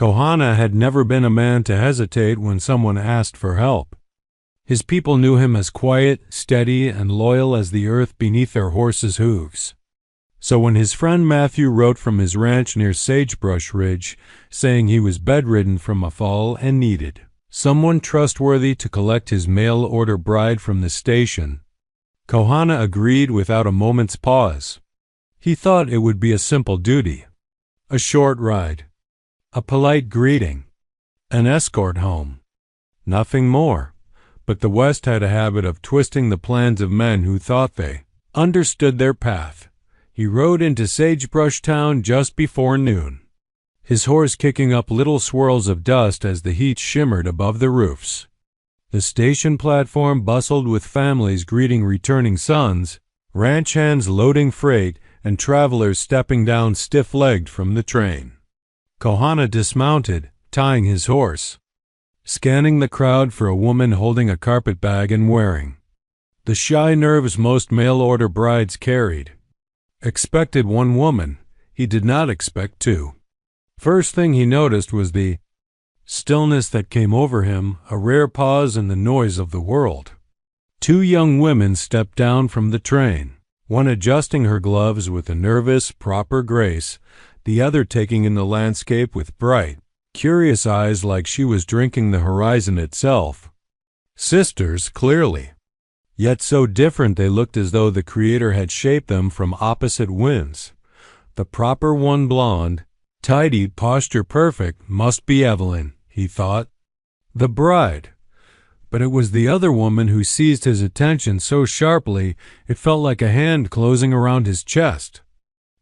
Kohana had never been a man to hesitate when someone asked for help. His people knew him as quiet, steady, and loyal as the earth beneath their horses' hooves. So when his friend Matthew wrote from his ranch near Sagebrush Ridge, saying he was bedridden from a fall and needed someone trustworthy to collect his mail-order bride from the station, Kohana agreed without a moment's pause. He thought it would be a simple duty. A short ride. A polite greeting. An escort home. Nothing more. But the West had a habit of twisting the plans of men who thought they understood their path. He rode into Sagebrush Town just before noon, his horse kicking up little swirls of dust as the heat shimmered above the roofs. The station platform bustled with families greeting returning sons, ranch hands loading freight, and travelers stepping down stiff-legged from the train. Kohana dismounted, tying his horse, scanning the crowd for a woman holding a carpetbag and wearing the shy nerves most mail-order brides carried. Expected one woman, he did not expect two. First thing he noticed was the stillness that came over him, a rare pause in the noise of the world. Two young women stepped down from the train, one adjusting her gloves with a nervous, proper grace, the other taking in the landscape with bright, curious eyes like she was drinking the horizon itself. Sisters, clearly. Yet so different they looked as though the Creator had shaped them from opposite winds. The proper one, blonde, tidy, posture perfect, must be Evelyn, he thought. The bride. But it was the other woman who seized his attention so sharply it felt like a hand closing around his chest.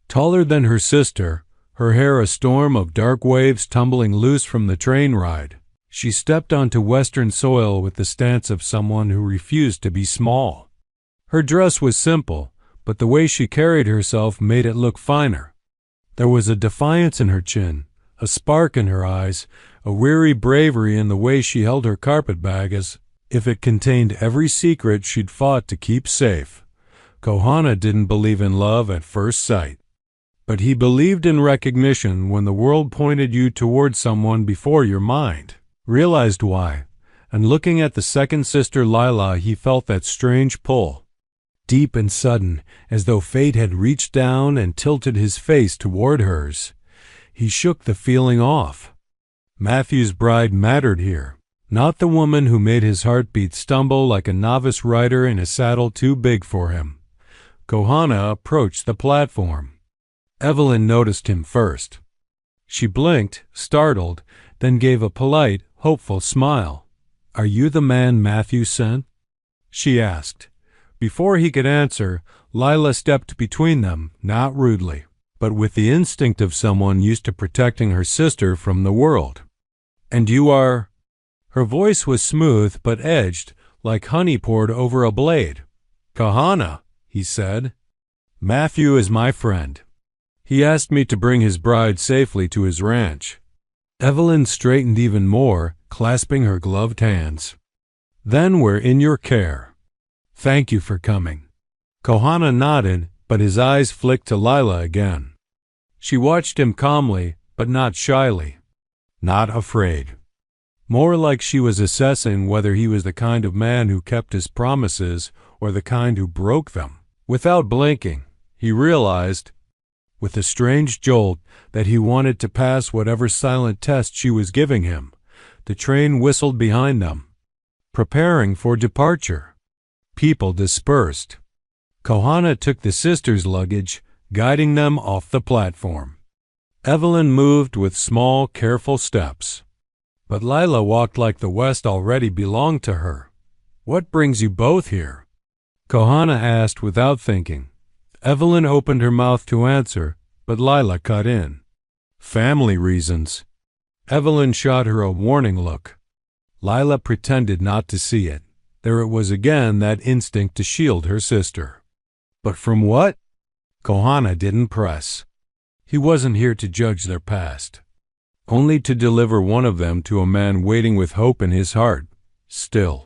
Taller than her sister, her hair a storm of dark waves tumbling loose from the train ride, she stepped onto Western soil with the stance of someone who refused to be small. Her dress was simple, but the way she carried herself made it look finer. There was a defiance in her chin, a spark in her eyes, a weary bravery in the way she held her carpetbag as if it contained every secret she'd fought to keep safe. Kohana didn't believe in love at first sight, but he believed in recognition when the world pointed you toward someone before your mind realized why, and looking at the second sister Lila, he felt that strange pull, deep and sudden, as though fate had reached down and tilted his face toward hers. He shook the feeling off. Matthew's bride mattered here, not the woman who made his heartbeat stumble like a novice rider in a saddle too big for him. Kohana approached the platform. Evelyn noticed him first. She blinked, startled, then gave a polite, hopeful smile. "Are you the man Matthew sent?" she asked. Before he could answer, Lila stepped between them, not rudely, but with the instinct of someone used to protecting her sister from the world. "And you are—" Her voice was smooth but edged, like honey poured over a blade. "Kohana," he said. "Matthew is my friend. He asked me to bring his bride safely to his ranch." Evelyn straightened even more, clasping her gloved hands. "Then we're in your care. Thank you for coming." Kohana nodded, but his eyes flicked to Lila again. She watched him calmly, but not shyly. Not afraid. More like she was assessing whether he was the kind of man who kept his promises or the kind who broke them. Without blinking, he realized, with a strange jolt, that he wanted to pass whatever silent test she was giving him. The train whistled behind them, preparing for departure. People dispersed. Kohana took the sisters' luggage, guiding them off the platform. Evelyn moved with small, careful steps. But Lila walked like the West already belonged to her. "What brings you both here?" Kohana asked without thinking. Evelyn opened her mouth to answer, but Lila cut in. "Family reasons." Evelyn shot her a warning look. Lila pretended not to see it. There it was again, that instinct to shield her sister. "But from what?" Kohana didn't press. He wasn't here to judge their past, only to deliver one of them to a man waiting with hope in his heart, still.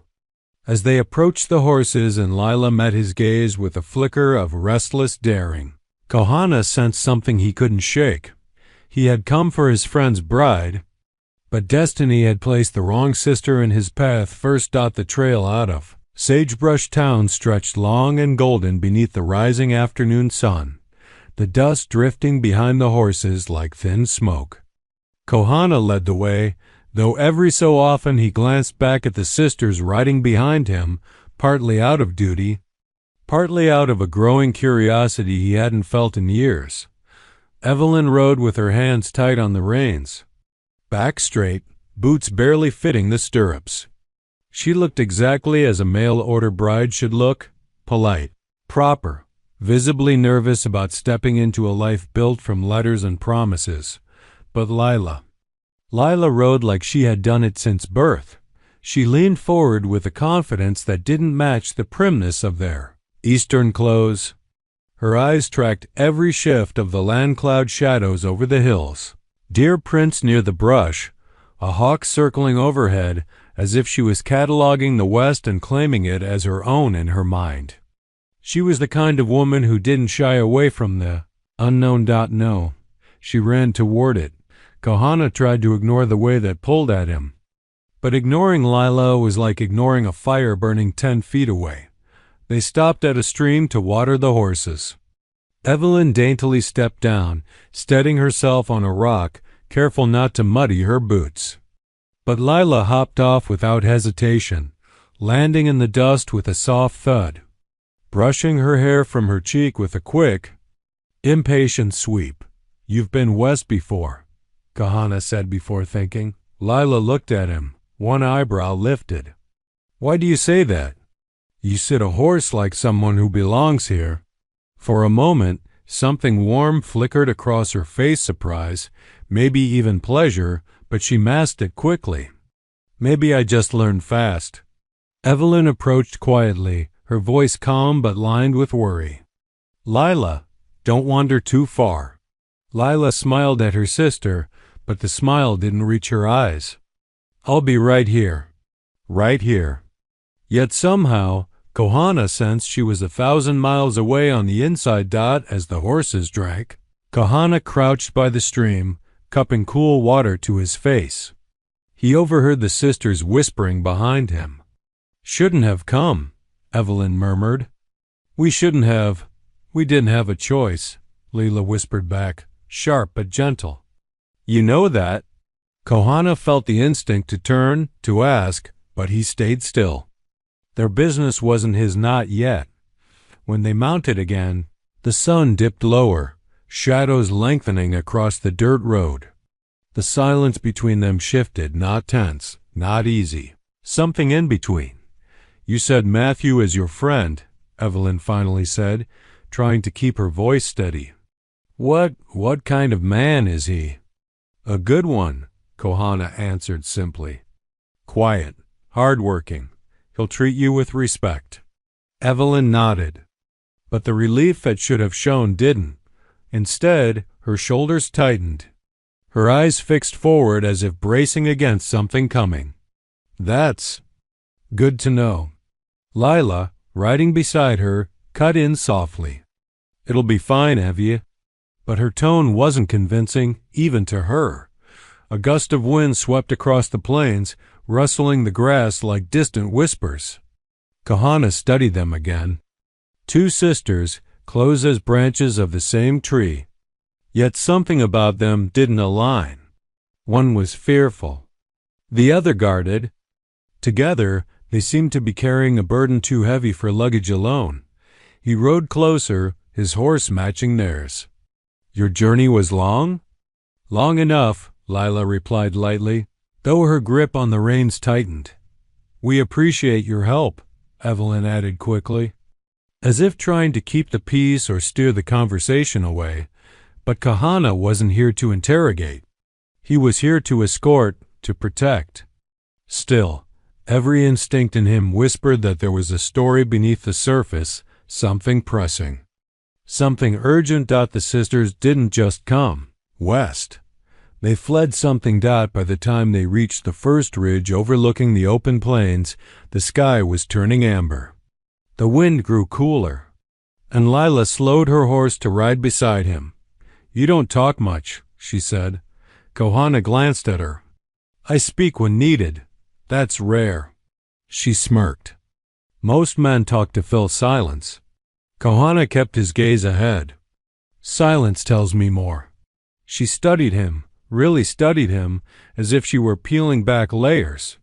As they approached the horses and Lila met his gaze with a flicker of restless daring, Kohana sensed something he couldn't shake. He had come for his friend's bride, But destiny had placed the wrong sister in his path first. The trail out of Sagebrush Town stretched long and golden beneath the rising afternoon sun, the dust drifting behind the horses like thin smoke. Kohana led the way, though every so often he glanced back at the sisters riding behind him, partly out of duty, partly out of a growing curiosity he hadn't felt in years. Evelyn rode with her hands tight on the reins, back straight, boots barely fitting the stirrups. She looked exactly as a mail-order bride should look, polite, proper, visibly nervous about stepping into a life built from letters and promises. But Lila rode like she had done it since birth. She leaned forward with a confidence that didn't match the primness of their Eastern clothes. Her eyes tracked every shift of the land-cloud shadows over the hills. Deer prints near the brush, a hawk circling overhead as if she was cataloging the West and claiming it as her own in her mind. She was the kind of woman who didn't shy away from the unknown. No, she ran toward it. Kohana tried to ignore the way that pulled at him. But ignoring Lila was like ignoring a fire burning 10 feet away. They stopped at a stream to water the horses. Evelyn daintily stepped down, steadying herself on a rock, careful not to muddy her boots. But Lila hopped off without hesitation, landing in the dust with a soft thud, brushing her hair from her cheek with a quick, impatient sweep. "You've been west before," Kohana said before thinking. Lila looked at him, one eyebrow lifted. "Why do you say that? You sit a horse like someone who belongs here." For a moment, something warm flickered across her face, surprise, maybe even pleasure, but she masked it quickly. "Maybe I just learned fast." Evelyn approached quietly, her voice calm but lined with worry. "Lila, don't wander too far." Lila smiled at her sister, but the smile didn't reach her eyes. "I'll be right here." Right here. Yet somehow, Kohana sensed she was 1,000 miles away on the inside. As the horses drank, Kohana crouched by the stream, cupping cool water to his face. He overheard the sisters whispering behind him. "Shouldn't have come," Evelyn murmured. "We shouldn't have. We didn't have a choice," Lila whispered back, sharp but gentle. "You know that." Kohana felt the instinct to turn, to ask, but he stayed still. Their business wasn't his, not yet. When they mounted again, the sun dipped lower, shadows lengthening across the dirt road. The silence between them shifted, not tense, not easy, something in between. "You said Matthew is your friend," Evelyn finally said, trying to keep her voice steady. What kind of man is he?" "A good one," Kohana answered simply. "Quiet, hard-working. He'll treat you with respect." Evelyn nodded. But the relief that should have shown didn't. Instead, her shoulders tightened, her eyes fixed forward as if bracing against something coming. "That's good to know." Lila, riding beside her, cut in softly. "It'll be fine, Evie." But her tone wasn't convincing, even to her. A gust of wind swept across the plains, rustling the grass like distant whispers. Kohana studied them again. Two sisters, close as branches of the same tree. Yet something about them didn't align. One was fearful, the other guarded. Together, they seemed to be carrying a burden too heavy for luggage alone. He rode closer, his horse matching theirs. "Your journey was long?" "Long enough," Lila replied lightly, though her grip on the reins tightened. "We appreciate your help," Evelyn added quickly, as if trying to keep the peace or steer the conversation away. But Kohana wasn't here to interrogate. He was here to escort, to protect. Still, every instinct in him whispered that there was a story beneath the surface, something pressing, something urgent. The sisters didn't just come west. They fled something. By the time they reached the first ridge overlooking the open plains, the sky was turning amber. The wind grew cooler, and Lila slowed her horse to ride beside him. "You don't talk much," she said. Kohana glanced at her. I speak when needed. That's rare." She smirked. Most men talk to fill silence. Kohana kept his gaze ahead. "Silence tells me more." She studied him, really studied him, as if she were peeling back layers.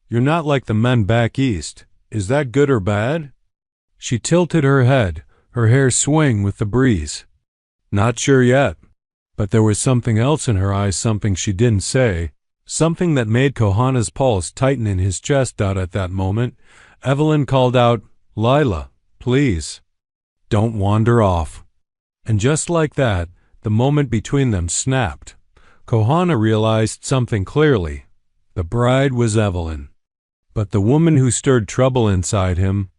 "You're not like the men back east. Is that good or bad?" She tilted her head, her hair swaying with the breeze. "Not sure yet." But there was something else in her eyes, something she didn't say, something that made Kohana's pulse tighten in his chest. At that moment, Evelyn called out, "Lila, please, don't wander off." And just like that, the moment between them snapped. Kohana realized something clearly. The bride was Evelyn. But the woman who stirred trouble inside him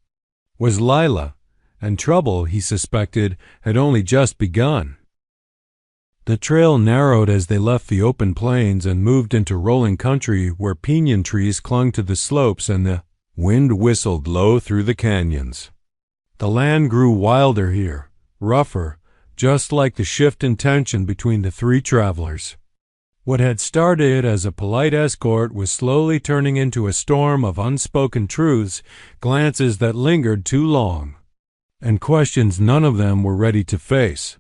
was Lila, and trouble, he suspected, had only just begun. The trail narrowed as they left the open plains and moved into rolling country where pinyon trees clung to the slopes and the wind whistled low through the canyons. The land grew wilder here, rougher, just like the shift in tension between the three travelers. What had started as a polite escort was slowly turning into a storm of unspoken truths, glances that lingered too long, and questions none of them were ready to face.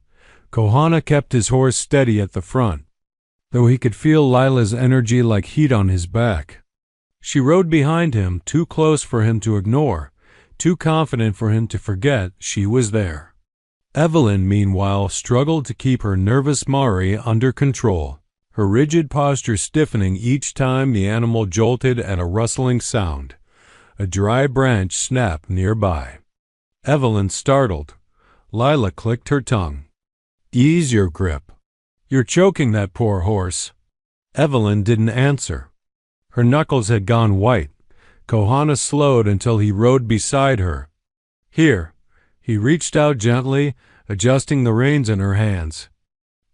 Kohana kept his horse steady at the front, though he could feel Lila's energy like heat on his back. She rode behind him, too close for him to ignore, too confident for him to forget she was there. Evelyn, meanwhile, struggled to keep her nervous Mari under control, her rigid posture stiffening each time the animal jolted at a rustling sound. A dry branch snapped nearby. Evelyn startled. Lila clicked her tongue. "Ease your grip. You're choking that poor horse." Evelyn didn't answer. Her knuckles had gone white. Kohana slowed until he rode beside her. "Here." He reached out gently, adjusting the reins in her hands.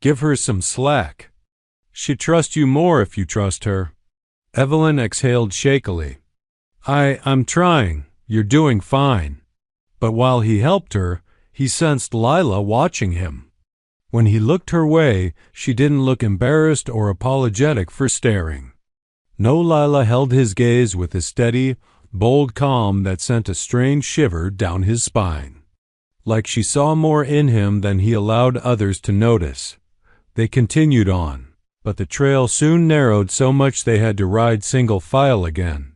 "Give her some slack. She'd trust you more if you trust her." Evelyn exhaled shakily. I'm trying. You're doing fine." But while he helped her, he sensed Lila watching him. When he looked her way, she didn't look embarrassed or apologetic for staring. No, Lila held his gaze with a steady, bold calm that sent a strange shiver down his spine. Like she saw more in him than he allowed others to notice. They continued on, but the trail soon narrowed so much they had to ride single file again.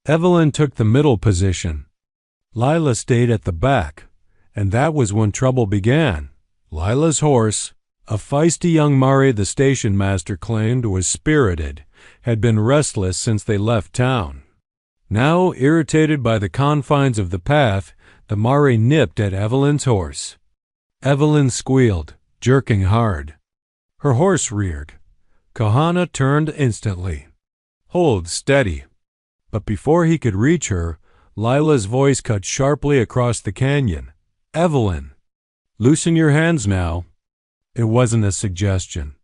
Evelyn took the middle position. Lila stayed at the back, and that was when trouble began. Lila's horse, a feisty young Mari the station master claimed was spirited, had been restless since they left town. Now, irritated by the confines of the path, the Mari nipped at Evelyn's horse. Evelyn squealed, jerking hard. Her horse reared. Kohana turned instantly. "Hold steady." But before he could reach her, Lila's voice cut sharply across the canyon. "Evelyn, loosen your hands now." It wasn't a suggestion.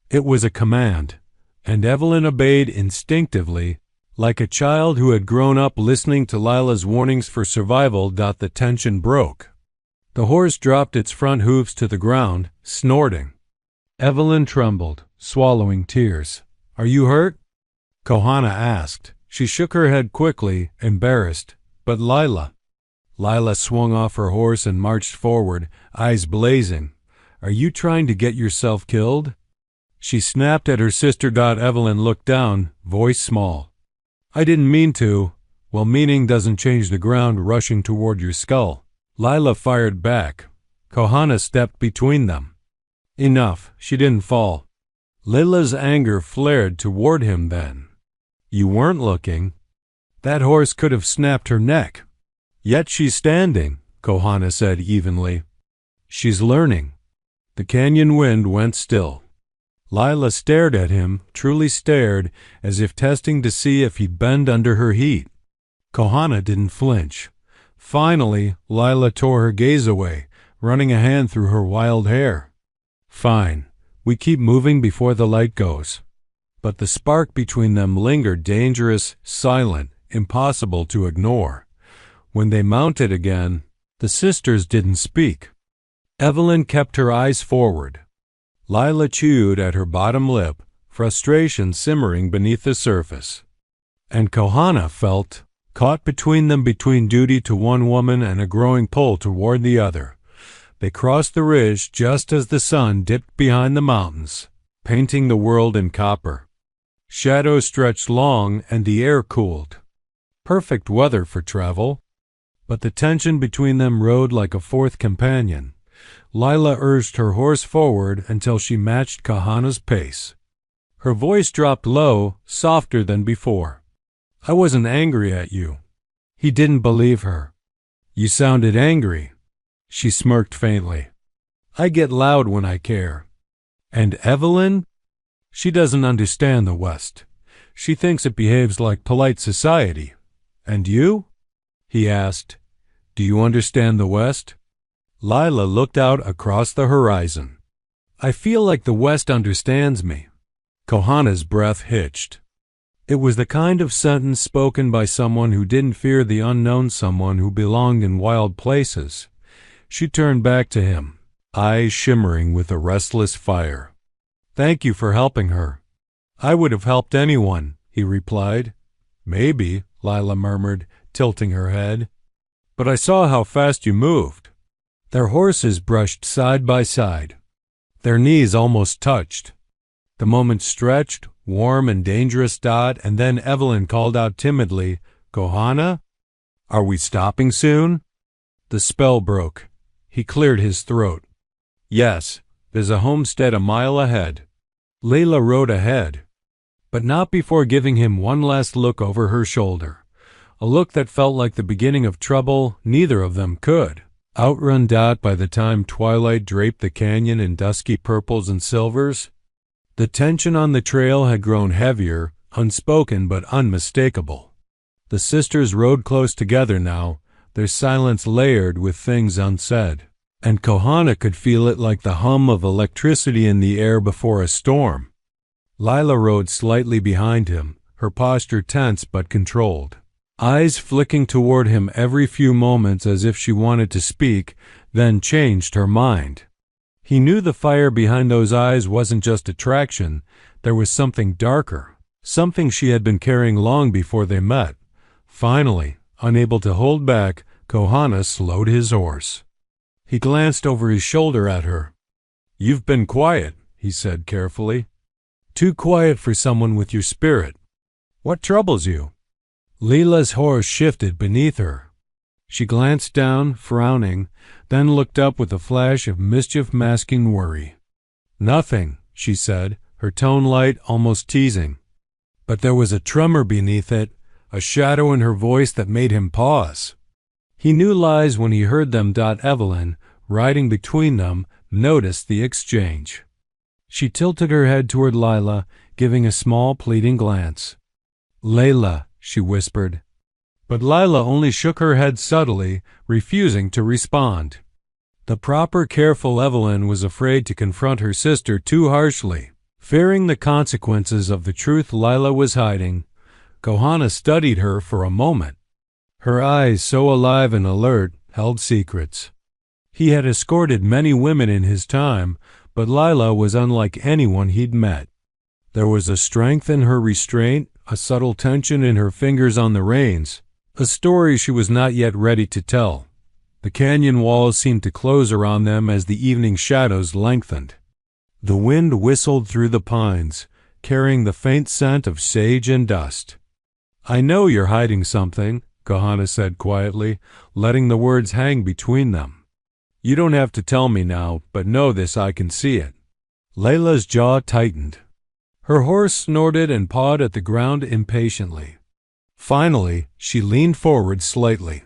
It was a command, and Evelyn obeyed instinctively, like a child who had grown up listening to Lila's warnings for survival. The tension broke. The horse dropped its front hooves to the ground, snorting. Evelyn trembled, swallowing tears. "Are you hurt?" Kohana asked. She shook her head quickly, embarrassed. "But Lila." Lila swung off her horse and marched forward, eyes blazing. "Are you trying to get yourself killed?" She snapped at her sister. Evelyn looked down, voice small. "I didn't mean to." "Well, meaning doesn't change the ground rushing toward your skull." Lila fired back. Kohana stepped between them. "Enough." She didn't fall. Lila's anger flared toward him then. "You weren't looking. That horse could have snapped her neck." "Yet she's standing," Kohana said evenly. "She's learning." The canyon wind went still. Lila stared at him, truly stared, as if testing to see if he'd bend under her heat. Kohana didn't flinch. Finally, Lila tore her gaze away, running a hand through her wild hair. "Fine. We keep moving before the light goes." But the spark between them lingered, dangerous, silent, impossible to ignore. When they mounted again, the sisters didn't speak. Evelyn kept her eyes forward. Lila chewed at her bottom lip, frustration simmering beneath the surface. And Kohana felt, caught between them between duty to one woman and a growing pull toward the other. They crossed the ridge just as the sun dipped behind the mountains, painting the world in copper. Shadows stretched long and the air cooled. Perfect weather for travel. But the tension between them rode like a fourth companion. Lila urged her horse forward until she matched Kohana's pace. Her voice dropped low, softer than before. "I wasn't angry at you." He didn't believe her. "You sounded angry." She smirked faintly. "I get loud when I care." "And Evelyn?" "She doesn't understand the West. She thinks it behaves like polite society." "And you?" he asked. "Do you understand the West?" Lila looked out across the horizon. "I feel like the West understands me." Kohana's breath hitched. It was the kind of sentence spoken by someone who didn't fear the unknown, someone who belonged in wild places. She turned back to him, eyes shimmering with a restless fire. "Thank you for helping her." "I would have helped anyone," he replied. "Maybe," Lila murmured, tilting her head. "But I saw how fast you moved." Their horses brushed side by side. Their knees almost touched. The moment stretched, warm and dangerous, and then Evelyn called out timidly, "Kohana? Are we stopping soon?" The spell broke. He cleared his throat. "Yes, there's a homestead a mile ahead." Layla rode ahead, but not before giving him one last look over her shoulder. A look that felt like the beginning of trouble neither of them could outrun. By the time twilight draped the canyon in dusky purples and silvers, the tension on the trail had grown heavier, unspoken but unmistakable. The sisters rode close together now, their silence layered with things unsaid, and Kohana could feel it like the hum of electricity in the air before a storm. Lila rode slightly behind him, her posture tense but controlled, eyes flicking toward him every few moments as if she wanted to speak, then changed her mind. He knew the fire behind those eyes wasn't just attraction, there was something darker, something she had been carrying long before they met. Finally, unable to hold back, Kohana slowed his horse. He glanced over his shoulder at her. "You've been quiet," he said carefully. "Too quiet for someone with your spirit. What troubles you?" Lila's horse shifted beneath her. She glanced down, frowning, then looked up with a flash of mischief-masking worry. "Nothing," she said, her tone light, almost teasing. But there was a tremor beneath it, a shadow in her voice that made him pause. He knew lies when he heard them. Evelyn, riding between them, noticed the exchange. She tilted her head toward Lila, giving a small, pleading glance. "Layla," she whispered. But Lila only shook her head subtly, refusing to respond. The proper, careful Evelyn was afraid to confront her sister too harshly. Fearing the consequences of the truth Lila was hiding, Kohana studied her for a moment. Her eyes, so alive and alert, held secrets. He had escorted many women in his time, but Lila was unlike anyone he'd met. There was a strength in her restraint, a subtle tension in her fingers on the reins, a story she was not yet ready to tell. The canyon walls seemed to close around them as the evening shadows lengthened. The wind whistled through the pines, carrying the faint scent of sage and dust. "I know you're hiding something," Kohana said quietly, letting the words hang between them. "You don't have to tell me now, but know this, I can see it." Layla's jaw tightened. Her horse snorted and pawed at the ground impatiently. Finally, she leaned forward slightly.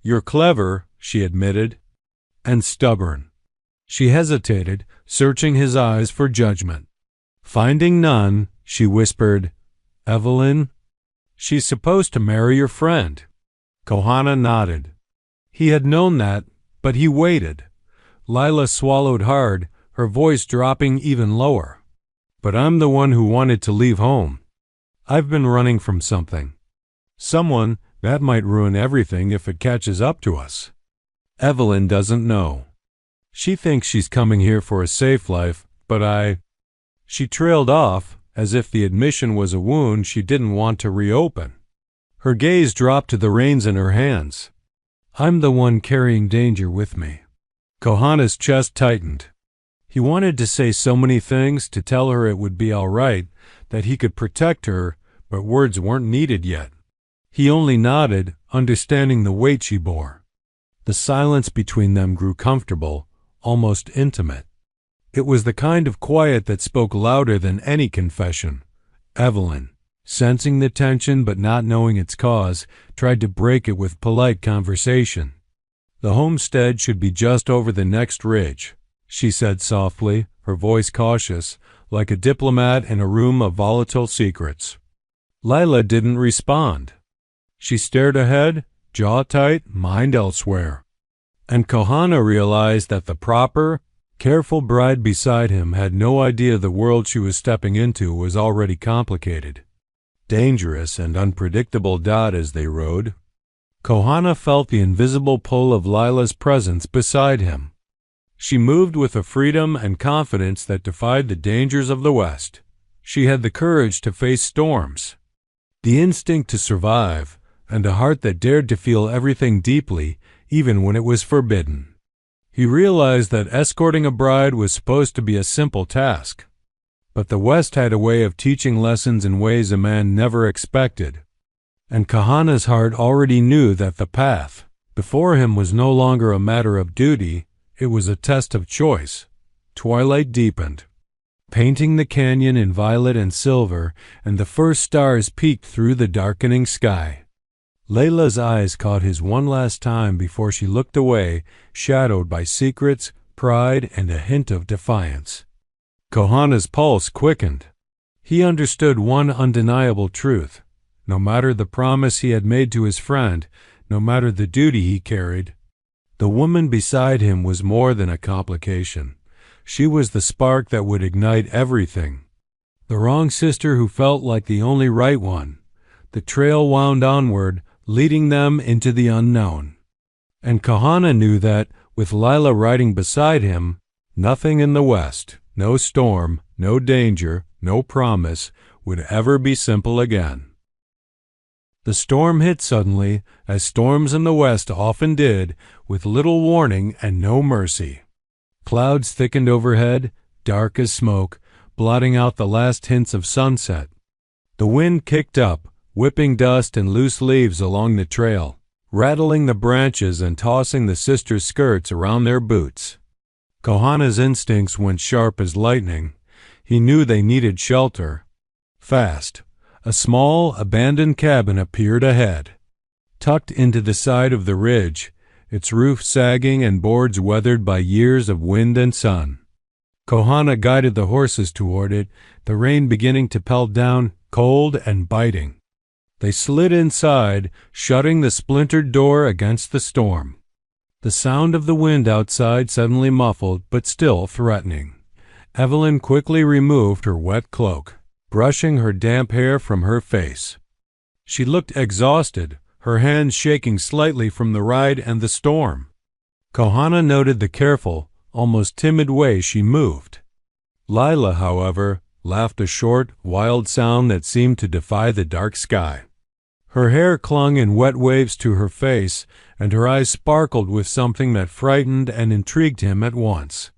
"You're clever," she admitted, "and stubborn." She hesitated, searching his eyes for judgment. Finding none, she whispered, "Evelyn? She's supposed to marry your friend." Kohana nodded. He had known that, but he waited. Lila swallowed hard, her voice dropping even lower. "But I'm the one who wanted to leave home. I've been running from something. Someone that might ruin everything if it catches up to us. Evelyn doesn't know. She thinks she's coming here for a safe life, but She trailed off, as if the admission was a wound she didn't want to reopen. Her gaze dropped to the reins in her hands. "I'm the one carrying danger with me." Kohana's chest tightened. He wanted to say so many things, to tell her it would be all right, that he could protect her, but words weren't needed yet. He only nodded, understanding the weight she bore. The silence between them grew comfortable, almost intimate. It was the kind of quiet that spoke louder than any confession. Evelyn, sensing the tension but not knowing its cause, tried to break it with polite conversation. "The homestead should be just over the next ridge," she said softly, her voice cautious, like a diplomat in a room of volatile secrets. Lila didn't respond. She stared ahead, jaw tight, mind elsewhere. And Kohana realized that the proper, careful bride beside him had no idea the world she was stepping into was already complicated. Dangerous and unpredictable. As they rode, Kohana felt the invisible pull of Lila's presence beside him. She moved with a freedom and confidence that defied the dangers of the West. She had the courage to face storms, the instinct to survive, and a heart that dared to feel everything deeply, even when it was forbidden. He realized that escorting a bride was supposed to be a simple task. But the West had a way of teaching lessons in ways a man never expected. And Kohana's heart already knew that the path before him was no longer a matter of duty, it was a test of choice. Twilight deepened, painting the canyon in violet and silver, and the first stars peeked through the darkening sky. Layla's eyes caught his one last time before she looked away, shadowed by secrets, pride, and a hint of defiance. Kohana's pulse quickened. He understood one undeniable truth. No matter the promise he had made to his friend, no matter the duty he carried, the woman beside him was more than a complication. She was the spark that would ignite everything. The wrong sister who felt like the only right one. The trail wound onward, leading them into the unknown. And Kohana knew that, with Lila riding beside him, nothing in the West, no storm, no danger, no promise, would ever be simple again. The storm hit suddenly, as storms in the West often did, with little warning and no mercy. Clouds thickened overhead, dark as smoke, blotting out the last hints of sunset. The wind kicked up, whipping dust and loose leaves along the trail, rattling the branches and tossing the sisters' skirts around their boots. Kohana's instincts went sharp as lightning. He knew they needed shelter. Fast, a small, abandoned cabin appeared ahead. Tucked into the side of the ridge, its roof sagging and boards weathered by years of wind and sun. Kohana guided the horses toward it, the rain beginning to pelt down, cold and biting. They slid inside, shutting the splintered door against the storm. The sound of the wind outside suddenly muffled, but still threatening. Evelyn quickly removed her wet cloak, brushing her damp hair from her face. She looked exhausted, her hands shaking slightly from the ride and the storm. Kohana noted the careful, almost timid way she moved. Lila, however, laughed a short, wild sound that seemed to defy the dark sky. Her hair clung in wet waves to her face, and her eyes sparkled with something that frightened and intrigued him at once.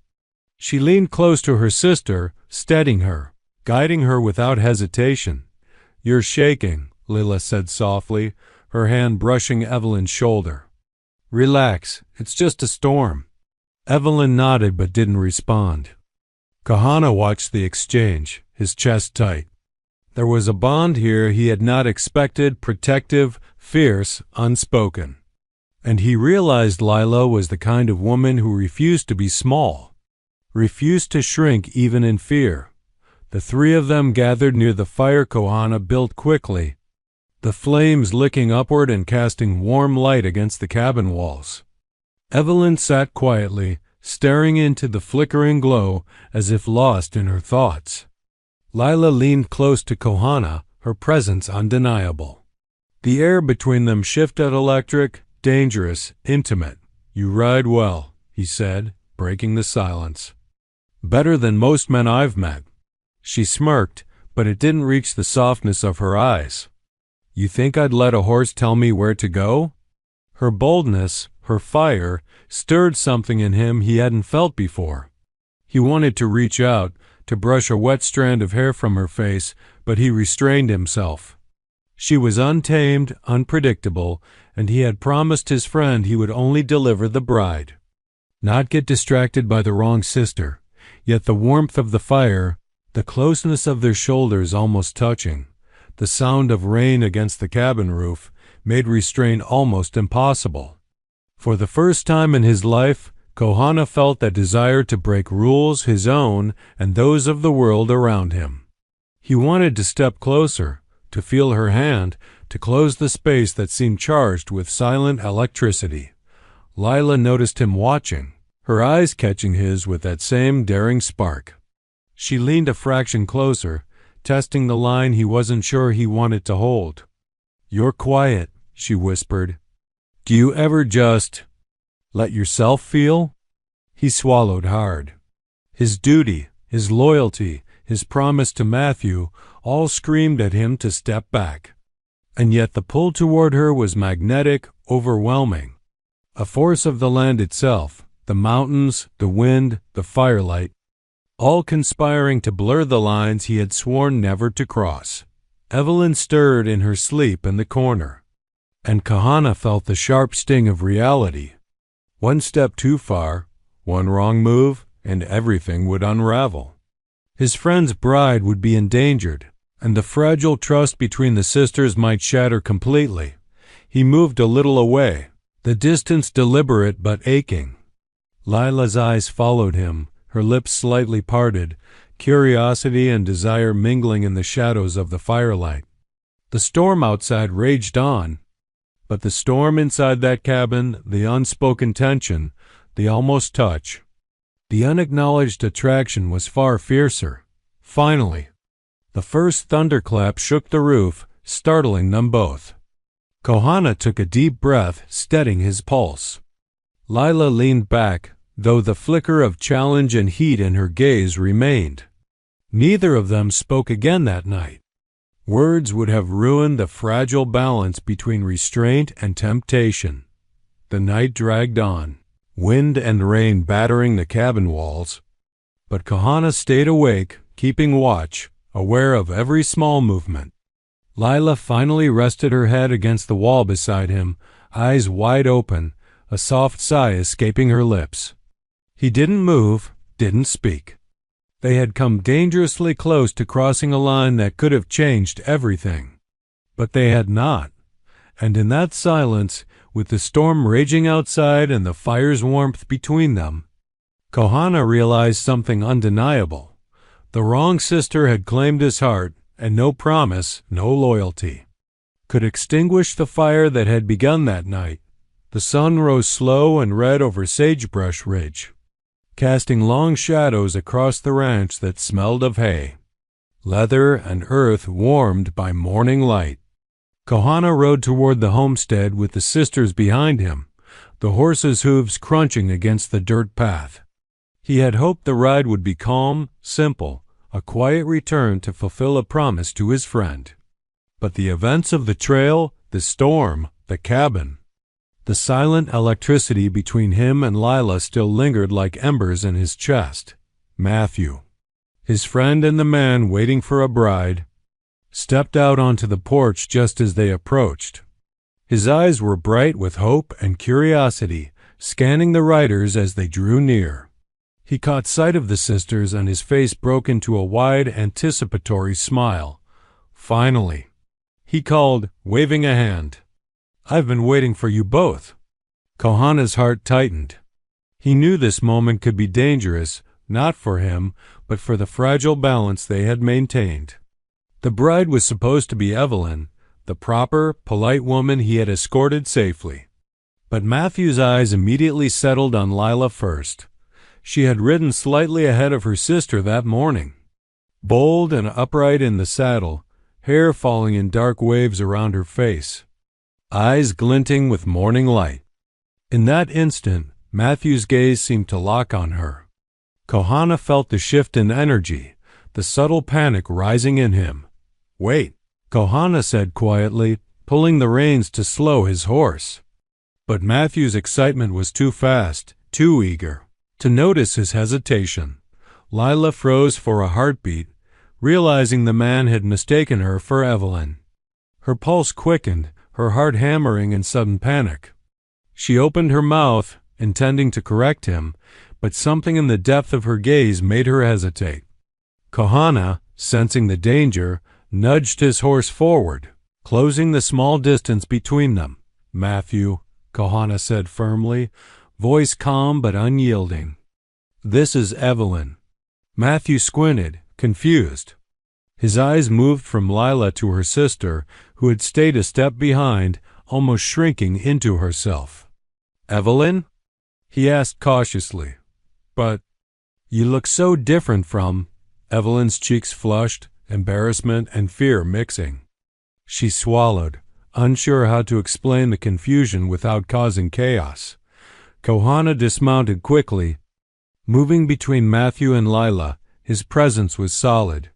She leaned close to her sister, steadying her, guiding her without hesitation. "You're shaking," Lila said softly, her hand brushing Evelyn's shoulder. "Relax, it's just a storm." Evelyn nodded but didn't respond. Kohana watched the exchange, his chest tight. There was a bond here he had not expected, protective, fierce, unspoken. And he realized Lila was the kind of woman who refused to be small, refused to shrink even in fear. The three of them gathered near the fire Kohana built quickly, the flames licking upward and casting warm light against the cabin walls. Evelyn sat quietly, staring into the flickering glow as if lost in her thoughts. Lila leaned close to Kohana, her presence undeniable. The air between them shifted, electric, dangerous, intimate. "You ride well," he said, breaking the silence. "Better than most men I've met." She smirked, but it didn't reach the softness of her eyes. "You think I'd let a horse tell me where to go?" Her boldness, her fire, stirred something in him he hadn't felt before. He wanted to reach out, to brush a wet strand of hair from her face, but he restrained himself. She was untamed, unpredictable, and he had promised his friend he would only deliver the bride. Not get distracted by the wrong sister, yet the warmth of the fire, the closeness of their shoulders almost touching, the sound of rain against the cabin roof, made restraint almost impossible. For the first time in his life, Kohana felt that desire to break rules, his own and those of the world around him. He wanted to step closer, to feel her hand, to close the space that seemed charged with silent electricity. Lila noticed him watching, her eyes catching his with that same daring spark. She leaned a fraction closer, testing the line he wasn't sure he wanted to hold. "You're quiet," she whispered. "Do you ever just let yourself feel?" He swallowed hard. His duty, his loyalty, his promise to Matthew all screamed at him to step back. And yet the pull toward her was magnetic, overwhelming. A force of the land itself, the mountains, the wind, the firelight, all conspiring to blur the lines he had sworn never to cross. Evelyn stirred in her sleep in the corner, and Kohana felt the sharp sting of reality. One step too far, one wrong move, and everything would unravel. His friend's bride would be endangered, and the fragile trust between the sisters might shatter completely. He moved a little away, the distance deliberate but aching. Lila's eyes followed him, her lips slightly parted, curiosity and desire mingling in the shadows of the firelight. The storm outside raged on, but the storm inside that cabin, the unspoken tension, the almost touch, the unacknowledged attraction was far fiercer. Finally, the first thunderclap shook the roof, startling them both. Kohana took a deep breath, steadying his pulse. Lila leaned back, though the flicker of challenge and heat in her gaze remained. Neither of them spoke again that night. Words would have ruined the fragile balance between restraint and temptation. The night dragged on, wind and rain battering the cabin walls. But Kohana stayed awake, keeping watch, aware of every small movement. Lila finally rested her head against the wall beside him, eyes wide open, a soft sigh escaping her lips. He didn't move, didn't speak. They had come dangerously close to crossing a line that could have changed everything. But they had not. And in that silence, with the storm raging outside and the fire's warmth between them, Kohana realized something undeniable. The wrong sister had claimed his heart, and no promise, no loyalty could extinguish the fire that had begun that night. The sun rose slow and red over Sagebrush Ridge, casting long shadows across the ranch that smelled of hay, leather, and earth warmed by morning light. Kohana rode toward the homestead with the sisters behind him, the horses' hooves crunching against the dirt path. He had hoped the ride would be calm, simple, a quiet return to fulfill a promise to his friend. But the events of the trail, the storm, the cabin, the silent electricity between him and Lila still lingered like embers in his chest. Matthew, his friend and the man waiting for a bride, stepped out onto the porch just as they approached. His eyes were bright with hope and curiosity, scanning the riders as they drew near. He caught sight of the sisters and his face broke into a wide, anticipatory smile. "Finally," he called, waving a hand. "I've been waiting for you both." Kohana's heart tightened. He knew this moment could be dangerous, not for him, but for the fragile balance they had maintained. The bride was supposed to be Evelyn, the proper, polite woman he had escorted safely. But Matthew's eyes immediately settled on Lila first. She had ridden slightly ahead of her sister that morning, bold and upright in the saddle, hair falling in dark waves around her face, eyes glinting with morning light. In that instant, Matthew's gaze seemed to lock on her. Kohana felt the shift in energy, the subtle panic rising in him. "Wait," Kohana said quietly, pulling the reins to slow his horse. But Matthew's excitement was too fast, too eager, to notice his hesitation. Lila froze for a heartbeat, realizing the man had mistaken her for Evelyn. Her pulse quickened, her heart hammering in sudden panic. She opened her mouth, intending to correct him, but something in the depth of her gaze made her hesitate. Kohana, sensing the danger, nudged his horse forward, closing the small distance between them. "Matthew," Kohana said firmly, voice calm but unyielding. "This is Evelyn." Matthew squinted, confused. His eyes moved from Lila to her sister, who had stayed a step behind, almost shrinking into herself. "Evelyn?" he asked cautiously. "But you look so different from—" Evelyn's cheeks flushed, embarrassment and fear mixing. She swallowed, unsure how to explain the confusion without causing chaos. Kohana dismounted quickly. Moving between Matthew and Lila, his presence was solid,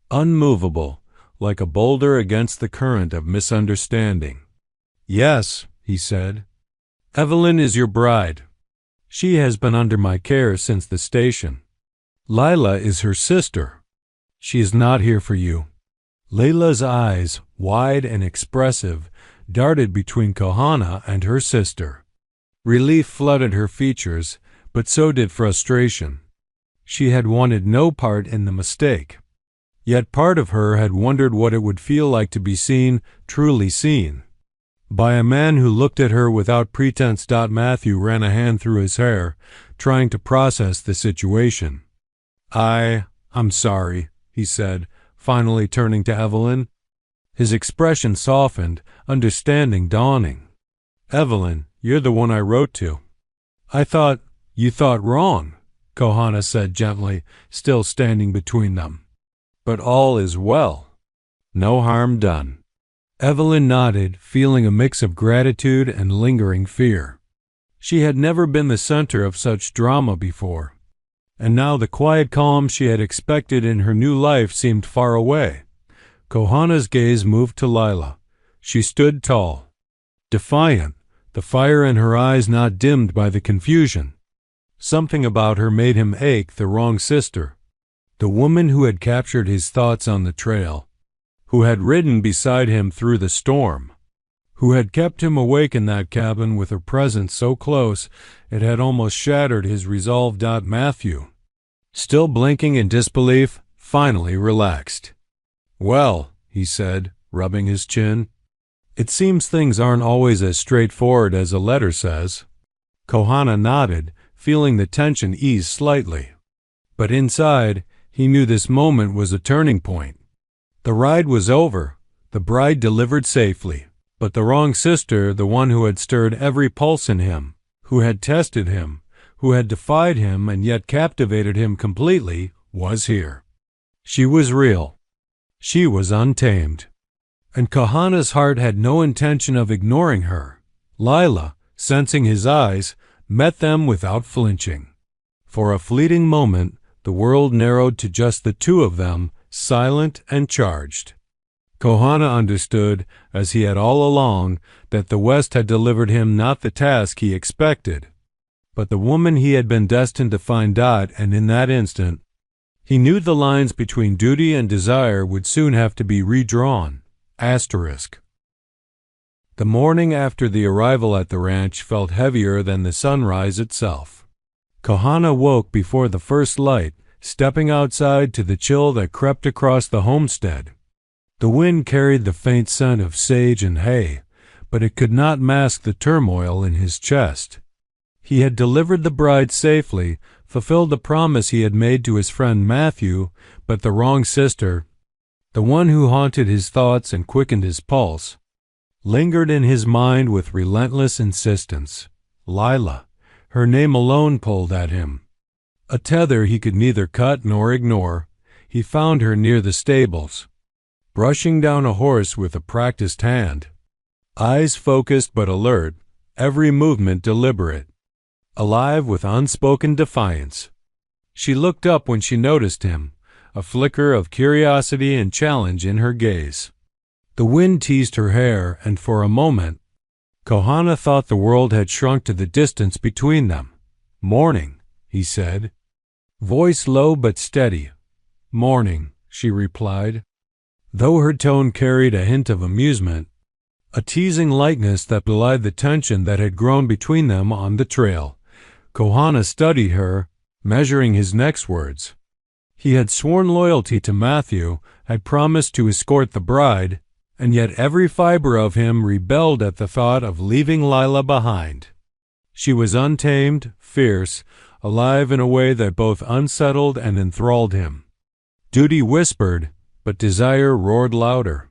unmovable, like a boulder against the current of misunderstanding. "Yes," he said. "Evelyn is your bride. She has been under my care since the station. Lila is her sister. She is not here for you." Layla's eyes, wide and expressive, darted between Kohana and her sister. Relief flooded her features, but so did frustration. She had wanted no part in the mistake. Yet part of her had wondered what it would feel like to be seen, truly seen, by a man who looked at her without pretense. Matthew ran a hand through his hair, trying to process the situation. I'm sorry," he said, finally turning to Evelyn. His expression softened, understanding dawning. "Evelyn, you're the one I wrote to." You thought wrong," Kohana said gently, still standing between them. "But all is well. No harm done." Evelyn nodded, feeling a mix of gratitude and lingering fear. She had never been the center of such drama before, and now the quiet calm she had expected in her new life seemed far away. Kohana's gaze moved to Lila. She stood tall, defiant, the fire in her eyes not dimmed by the confusion. Something about her made him ache. The wrong sister, the woman who had captured his thoughts on the trail, who had ridden beside him through the storm, who had kept him awake in that cabin with her presence so close it had almost shattered his resolve. Matthew, still blinking in disbelief, finally relaxed. "Well," he said, rubbing his chin, "it seems things aren't always as straightforward as a letter says." Kohana nodded, feeling the tension ease slightly. But inside, he knew this moment was a turning point. The ride was over, the bride delivered safely, but the wrong sister, the one who had stirred every pulse in him, who had tested him, who had defied him and yet captivated him completely, was here. She was real. She was untamed. And Kohana's heart had no intention of ignoring her. Lila, sensing his eyes, met them without flinching. For a fleeting moment, the world narrowed to just the two of them, silent and charged. Kohana understood, as he had all along, that the West had delivered him not the task he expected, but the woman he had been destined to find. And in that instant, he knew the lines between duty and desire would soon have to be redrawn. Asterisk. The morning after the arrival at the ranch felt heavier than the sunrise itself. Kohana woke before the first light, stepping outside to the chill that crept across the homestead. The wind carried the faint scent of sage and hay, but it could not mask the turmoil in his chest. He had delivered the bride safely, fulfilled the promise he had made to his friend Matthew, but the wrong sister, the one who haunted his thoughts and quickened his pulse, lingered in his mind with relentless insistence. Lila, her name alone pulled at him. A tether he could neither cut nor ignore. He found her near the stables, brushing down a horse with a practiced hand, eyes focused but alert, every movement deliberate, alive with unspoken defiance. She looked up when she noticed him, a flicker of curiosity and challenge in her gaze. The wind teased her hair, and for a moment, Kohana thought the world had shrunk to the distance between them. "Morning," he said, voice low but steady. "Morning," she replied, though her tone carried a hint of amusement, a teasing lightness that belied the tension that had grown between them on the trail. Kohana studied her, measuring his next words. He had sworn loyalty to Matthew, had promised to escort the bride, and yet every fiber of him rebelled at the thought of leaving Lila behind. She was untamed, fierce, alive in a way that both unsettled and enthralled him. Duty whispered, but desire roared louder.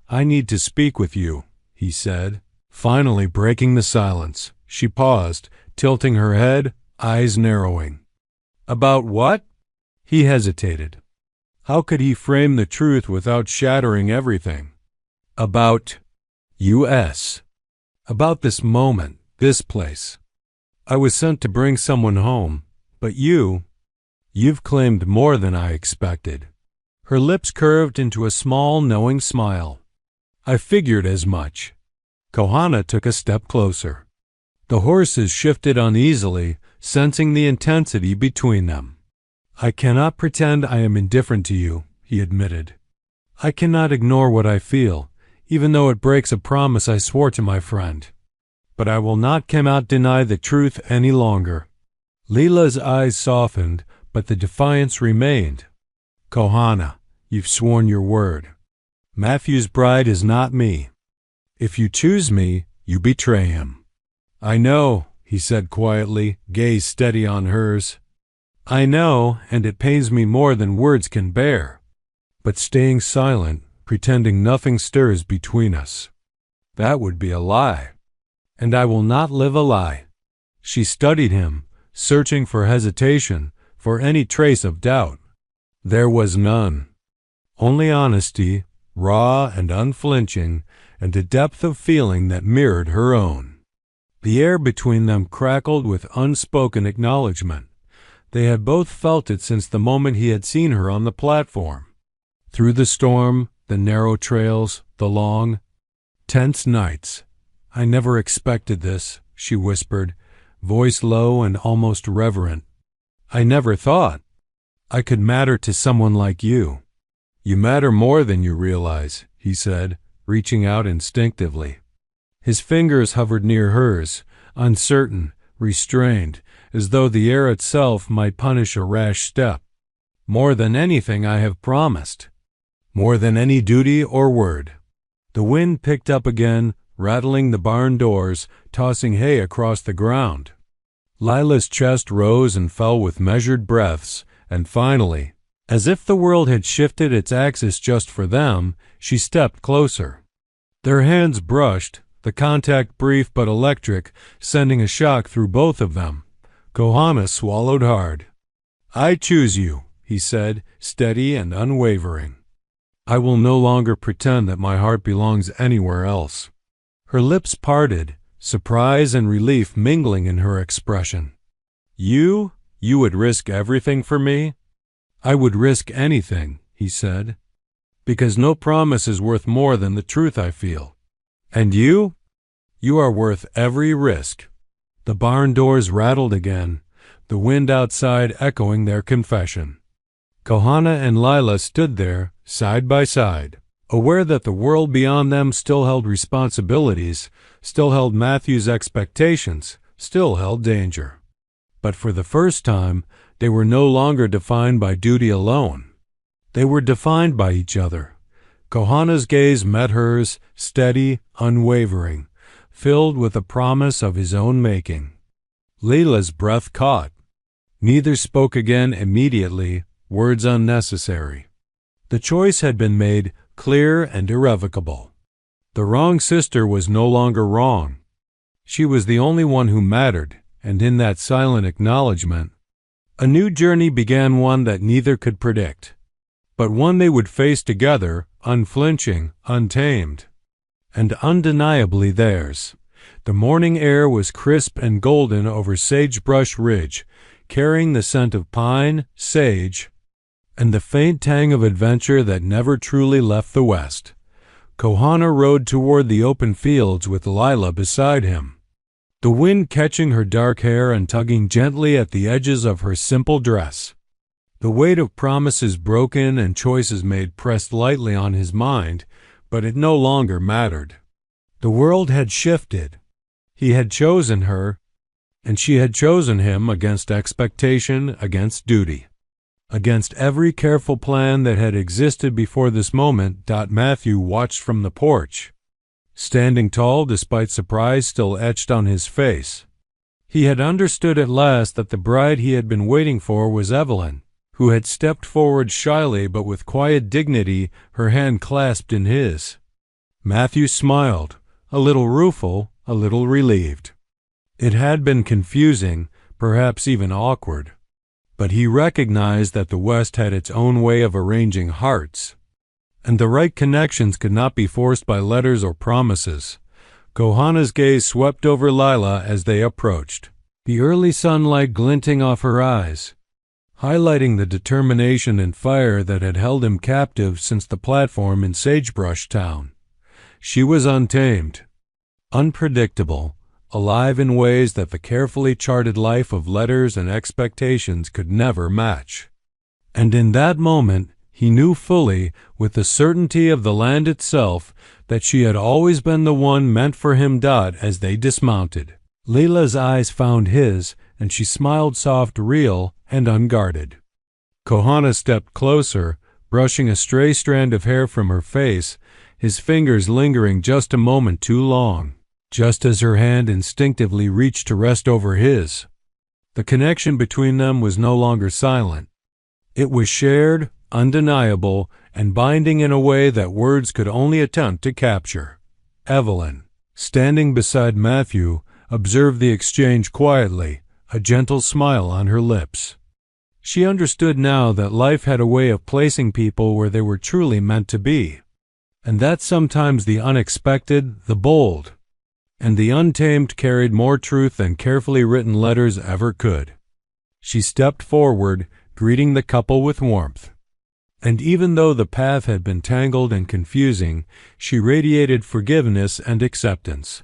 "I need to speak with you," he said, finally breaking the silence. She paused, tilting her head, eyes narrowing. "About what?" He hesitated. How could he frame the truth without shattering everything? "About U.S. About this moment, this place. I was sent to bring someone home, but you've claimed more than I expected." Her lips curved into a small, knowing smile. "I figured as much." Kohana took a step closer. The horses shifted uneasily, sensing the intensity between them. "I cannot pretend I am indifferent to you," he admitted. "I cannot ignore what I feel, even though it breaks a promise I swore to my friend. But I will not deny the truth any longer." Lila's eyes softened, but the defiance remained. "Kohana, you've sworn your word. Matthew's bride is not me. If you choose me, you betray him." "I know," he said quietly, gaze steady on hers. "I know, and it pains me more than words can bear. But staying silent, pretending nothing stirs between us, that would be a lie. And I will not live a lie." She studied him, searching for hesitation, for any trace of doubt. There was none. Only honesty, raw and unflinching, and a depth of feeling that mirrored her own. The air between them crackled with unspoken acknowledgment. They had both felt it since the moment he had seen her on the platform. Through the storm, the narrow trails, the long, tense nights. "I never expected this," she whispered, voice low and almost reverent. "I never thought I could matter to someone like you." "You matter more than you realize," he said, reaching out instinctively. His fingers hovered near hers, uncertain, restrained, as though the air itself might punish a rash step. "More than anything I have promised. More than any duty or word." The wind picked up again, rattling the barn doors, tossing hay across the ground. Lila's chest rose and fell with measured breaths, and finally, as if the world had shifted its axis just for them, she stepped closer. Their hands brushed, the contact brief but electric, sending a shock through both of them. Kohana swallowed hard. "I choose you," he said, steady and unwavering. "I will no longer pretend that my heart belongs anywhere else." Her lips parted, surprise and relief mingling in her expression. You would risk everything for me?" "I would risk anything," he said, "because no promise is worth more than the truth I feel. And you? You are worth every risk." The barn doors rattled again, the wind outside echoing their confession. Kohana and Lila stood there, side by side, aware that the world beyond them still held responsibilities, still held Matthew's expectations, still held danger. But for the first time, they were no longer defined by duty alone. They were defined by each other. Kohana's gaze met hers, steady, unwavering, filled with a promise of his own making. Lila's breath caught. Neither spoke again immediately, words unnecessary. The choice had been made, clear and irrevocable. The wrong sister was no longer wrong. She was the only one who mattered, and in that silent acknowledgment, a new journey began, one that neither could predict, but one they would face together, unflinching, untamed, and undeniably theirs. The morning air was crisp and golden over Sagebrush Ridge, carrying the scent of pine, sage, and the faint tang of adventure that never truly left the West. Kohana rode toward the open fields with Lila beside him, the wind catching her dark hair and tugging gently at the edges of her simple dress. The weight of promises broken and choices made pressed lightly on his mind, but it no longer mattered. The world had shifted. He had chosen her, and she had chosen him against expectation, against duty, against every careful plan that had existed before this moment. Matthew watched from the porch, standing tall despite surprise still etched on his face. He had understood at last that the bride he had been waiting for was Evelyn, who had stepped forward shyly but with quiet dignity, her hand clasped in his. Matthew smiled, a little rueful, a little relieved. It had been confusing, perhaps even awkward, but he recognized that the West had its own way of arranging hearts, and the right connections could not be forced by letters or promises. Kohana's gaze swept over Lila as they approached, the early sunlight glinting off her eyes, highlighting the determination and fire that had held him captive since the platform in Sagebrush Town. She was untamed, unpredictable, alive in ways that the carefully charted life of letters and expectations could never match. And in that moment, he knew fully, with the certainty of the land itself, that she had always been the one meant for him. As they dismounted, Lila's eyes found his, and she smiled soft, real, and unguarded. Kohana stepped closer, brushing a stray strand of hair from her face, his fingers lingering just a moment too long, just as her hand instinctively reached to rest over his. The connection between them was no longer silent. It was shared, undeniable, and binding in a way that words could only attempt to capture. Evelyn, standing beside Matthew, observed the exchange quietly, a gentle smile on her lips. She understood now that life had a way of placing people where they were truly meant to be, and that sometimes the unexpected, the bold, and the untamed carried more truth than carefully written letters ever could. She stepped forward, greeting the couple with warmth. And even though the path had been tangled and confusing, she radiated forgiveness and acceptance,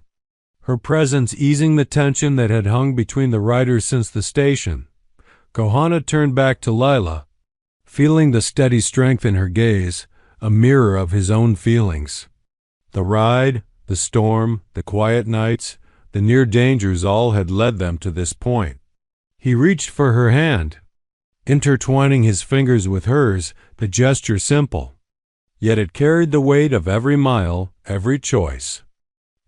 her presence easing the tension that had hung between the riders since the station. Kohana turned back to Lila, feeling the steady strength in her gaze, a mirror of his own feelings. The ride, the storm, the quiet nights, the near dangers all had led them to this point. He reached for her hand, intertwining his fingers with hers, the gesture simple. Yet it carried the weight of every mile, every choice,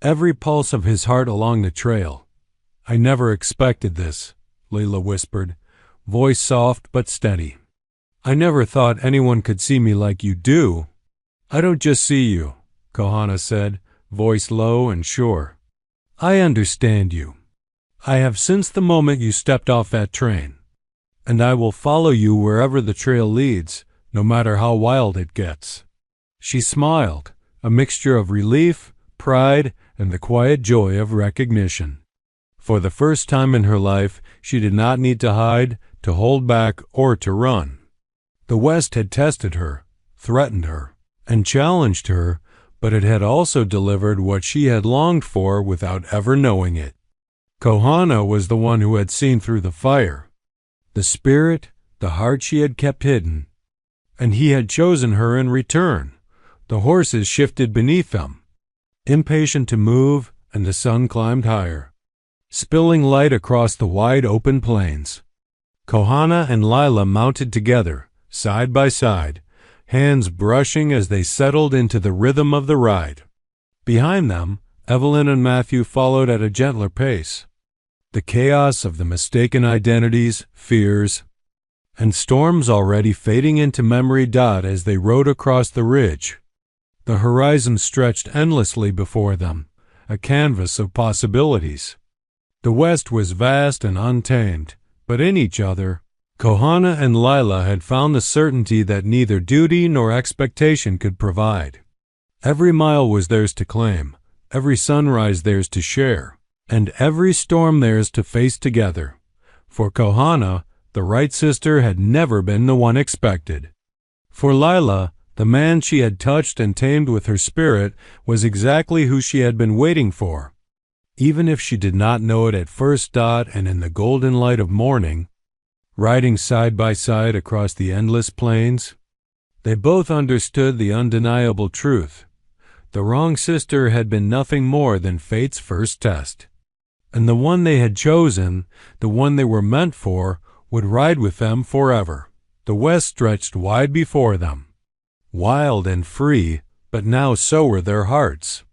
every pulse of his heart along the trail. "I never expected this," Lila whispered, voice soft but steady. "I never thought anyone could see me like you do." "I don't just see you," Kohana said, voice low and sure. "I understand you. I have since the moment you stepped off that train, and I will follow you wherever the trail leads, no matter how wild it gets." She smiled, a mixture of relief, pride, and the quiet joy of recognition. For the first time in her life, she did not need to hide, to hold back, or to run. The West had tested her, threatened her, and challenged her, but it had also delivered what she had longed for without ever knowing it. Kohana was the one who had seen through the fire, the spirit, the heart she had kept hidden, and he had chosen her in return. The horses shifted beneath them, impatient to move, and the sun climbed higher, spilling light across the wide open plains. Kohana and Lila mounted together, side by side, hands brushing as they settled into the rhythm of the ride. Behind them, Evelyn and Matthew followed at a gentler pace. The chaos of the mistaken identities, fears, and storms already fading into memory. As they rode across the ridge, the horizon stretched endlessly before them, a canvas of possibilities. The West was vast and untamed, but in each other, Kohana and Lila had found the certainty that neither duty nor expectation could provide. Every mile was theirs to claim, every sunrise theirs to share, and every storm theirs to face together. For Kohana, the right sister had never been the one expected. For Lila, the man she had touched and tamed with her spirit was exactly who she had been waiting for. Even if she did not know it at first, and in the golden light of morning, riding side by side across the endless plains, they both understood the undeniable truth. The wrong sister had been nothing more than fate's first test. And the one they had chosen, the one they were meant for, would ride with them forever. The West stretched wide before them, wild and free, but now so were their hearts.